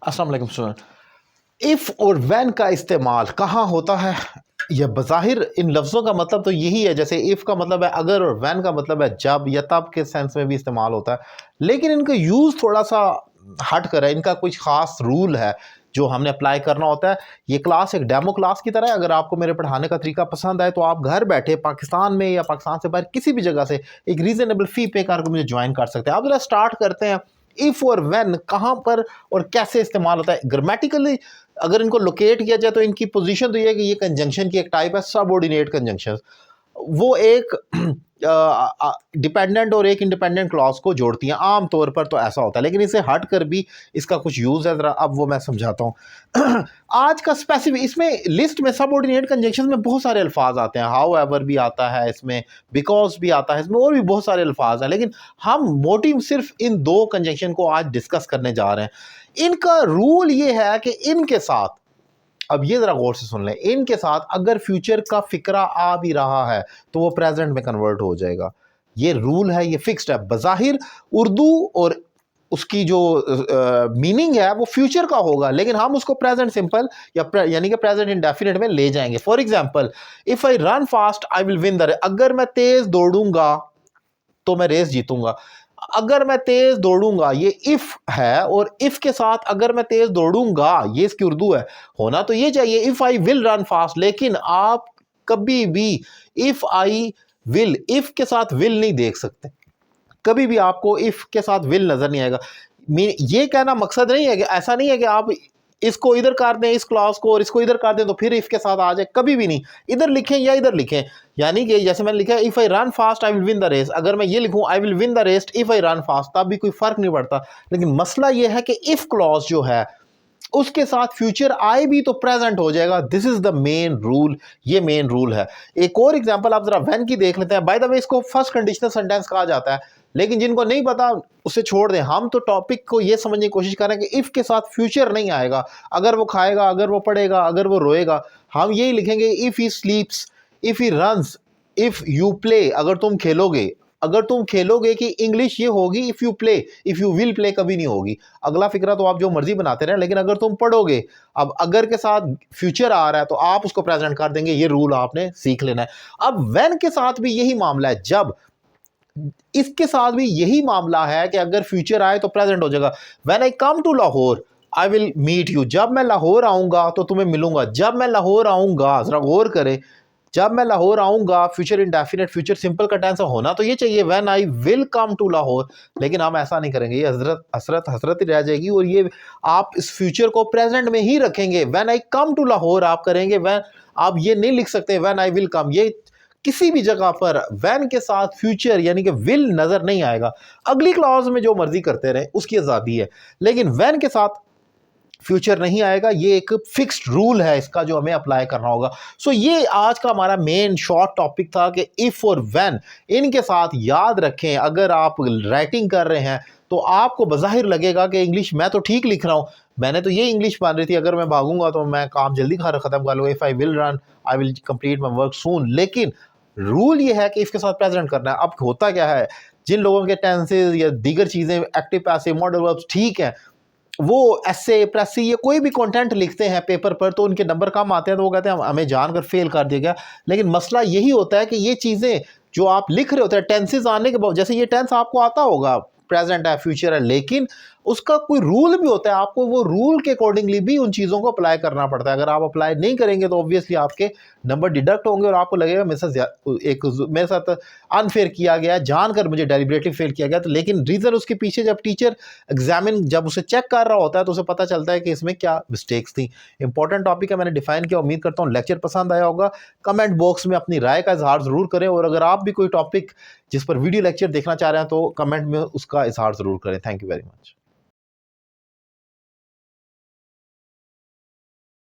अस्सलाम वालेकुम student. If और व्हेन का इस्तेमाल कहाँ होता है? यह बज़ाहिर इन लफ्ज़ों का मतलब तो यही है, जैसे इफ़ का मतलब है अगर और व्हेन का मतलब है जब या तब के सेंस में भी इस्तेमाल होता है, लेकिन इनका यूज़ थोड़ा सा हट कर है। इनका कुछ ख़ास रूल है जो हमने अप्लाई करना होता है। ये क्लास एक डेमो क्लास की तरह है। अगर आपको मेरे पढ़ाने का तरीका पसंद आए तो आप घर बैठे पाकिस्तान में या पाकिस्तान से बाहर किसी भी जगह से एक रीज़नेबल फ़ी पे करके मुझे ज्वाइन कर सकते हैं। अब ज़रा स्टार्ट करते हैं। इफ़ और व्हेन कहाँ पर और कैसे इस्तेमाल होता है ग्रामेटिकली। अगर इनको लोकेट किया जाए तो इनकी पोजीशन तो ये है कि ये कंजंक्शन की एक टाइप है, सबऑर्डिनेट कंजंक्शन। वो एक डिपेंडेंट और एक इंडिपेंडेंट क्लॉज को जोड़ती हैं। आम तौर पर तो ऐसा होता है, लेकिन इसे हट कर भी इसका कुछ यूज़ है, ज़रा अब वो मैं समझाता हूँ। आज का स्पेसिफिक इसमें लिस्ट में सबऑर्डिनेट कंजंक्शन में बहुत सारे अल्फाज आते हैं। हाउ एवर भी आता है इसमें, बिकॉज भी आता है इसमें, और भी बहुत सारे अल्फाज हैं, लेकिन हम मोटिव सिर्फ इन दो कंजंक्शन को आज डिस्कस करने जा रहे हैं। इनका रूल ये है कि इनके साथ, अब ये जरा गौर से सुन लें, इनके साथ अगर फ्यूचर का फिक्रा आ भी रहा है तो वो प्रेजेंट में कन्वर्ट हो जाएगा। ये रूल है, ये फिक्स्ड है। बज़ाहिर उर्दू और उसकी जो मीनिंग है वो फ्यूचर का होगा, लेकिन हम उसको प्रेजेंट सिंपल या यानी कि प्रेजेंट इंडेफिनिट में ले जाएंगे। For example, if I run fast I will win the race. अगर मैं तेज दौड़ूंगा तो मैं रेस जीतूंगा। अगर मैं तेज दौड़ूंगा, ये इफ है, और इफ के साथ अगर मैं तेज दौड़ूंगा, ये इसकी उर्दू है। होना तो ये चाहिए if I will run fast, लेकिन आप कभी भी इफ आई विल, इफ के साथ विल नहीं देख सकते। कभी भी आपको इफ के साथ विल नजर नहीं आएगा। ये कहना मकसद नहीं है कि ऐसा नहीं है कि आप इसको इधर कर दें, इस क्लॉज को, और इसको इधर कर दें तो फिर इफ के साथ आ जाए। कभी भी नहीं, इधर लिखें या इधर लिखें। यानी कि जैसे मैंने लिखा if I run fast I will win the race, अगर मैं ये लिखूं I will win the race if I run fast, तब भी कोई फर्क नहीं पड़ता। लेकिन मसला ये है कि इफ क्लॉज जो है उसके साथ फ्यूचर आए भी तो प्रेजेंट हो जाएगा। This is the main rule, ये मेन रूल है। एक और एग्जांपल आप जरा व्हेन की देख लेते हैं। बाय द वे इसको फर्स्ट कंडीशनल सेंटेंस कहा जाता है, लेकिन जिनको नहीं पता उसे छोड़ दें। हम तो टॉपिक को ये समझने की कोशिश करें कि इफ के साथ फ्यूचर नहीं आएगा। अगर वो खाएगा, अगर वो पढ़ेगा, अगर वो रोएगा, हम यही लिखेंगे if he स्लीप्स, if he runs, if you play, अगर तुम खेलोगे। अगर तुम खेलोगे की इंग्लिश ये होगी if you play, if you will play कभी नहीं होगी। अगला फिक्रा तो आप जो मर्जी बनाते रहे, लेकिन अगर तुम पढ़ोगे, अब अगर के साथ फ्यूचर आ रहा है तो आप उसको प्रेजेंट कर देंगे। ये रूल आपने सीख लेना है। अब व्हेन के साथ भी यही मामला है, जब इसके साथ भी यही मामला है कि अगर फ्यूचर आए तो प्रेजेंट हो जाएगा। When I come to Lahore I will meet you, जब मैं लाहौर आऊंगा तो तुम्हें मिलूंगा। जब मैं लाहौर आऊंगा, जरा गौर करें, जब मैं लाहौर आऊंगा, फ्यूचर इंडेफिनिट, फ्यूचर सिंपल का टेंस होना तो ये चाहिए when I will come to Lahore, लेकिन हम ऐसा नहीं करेंगे। ये हसरत ही रह जाएगी, और ये आप इस फ्यूचर को प्रेजेंट में ही रखेंगे। When I come to Lahore आप करेंगे, व्हेन आप ये नहीं लिख सकते व्हेन आई विल कम। ये किसी भी जगह पर व्हेन के साथ फ्यूचर यानी कि विल नजर नहीं आएगा। अगली क्लॉज में जो मर्जी करते रहे, उसकी आजादी है, लेकिन व्हेन के साथ फ्यूचर नहीं आएगा। ये एक फिक्स्ड रूल है इसका जो हमें अप्लाई करना होगा। सो ये आज का हमारा मेन शॉर्ट टॉपिक था कि इफ और व्हेन, इनके साथ याद रखें। अगर आप राइटिंग कर रहे हैं तो आपको बज़ाहिर लगेगा कि इंग्लिश मैं तो ठीक लिख रहा हूँ, मैंने तो ये इंग्लिश बन रही थी, अगर मैं भागूंगा तो मैं काम जल्दी खत्म कर लूँगा। If I will run I will complete my work soon. लेकिन रूल ये है कि इसके साथ प्रेजेंट करना है। अब होता क्या है, जिन लोगों के टेंसेज या दीगर चीज़ें, एक्टिव पैसिव मॉडल वर्ब्स ठीक है, वो ऐसे प्रेसी या कोई भी कंटेंट लिखते हैं पेपर पर तो उनके नंबर कम आते हैं, तो वो कहते हैं हमें जानकर फेल कर दिया गया। लेकिन मसला यही होता है कि ये चीज़ें जो आप लिख रहे होते हैं टेंसेज आने के बाद, जैसे ये टेंस आपको आता होगा, प्रेजेंट है, फ्यूचर है, लेकिन उसका कोई रूल भी होता है। आपको वो रूल के अकॉर्डिंगली भी उन चीज़ों को अप्लाई करना पड़ता है। अगर आप अप्लाई नहीं करेंगे तो ऑब्वियसली आपके नंबर डिडक्ट होंगे और आपको लगेगा मेरे साथ अनफेयर किया गया, जानकर मुझे डेलिबरेटली फेल किया गया। तो लेकिन रीज़न उसके पीछे, जब टीचर जब उसे चेक कर रहा होता है तो उसे पता चलता है कि इसमें क्या मिस्टेक्स थी। इंपॉर्टेंट टॉपिक है, मैंने डिफाइन किया। उम्मीद करता हूँ लेक्चर पसंद आया होगा। कमेंट बॉक्स में अपनी राय का इजहार ज़रूर करें, और अगर आप भी कोई टॉपिक जिस पर वीडियो लेक्चर देखना चाह रहे हैं तो कमेंट में उसका इजहार ज़रूर करें। Thank you very much.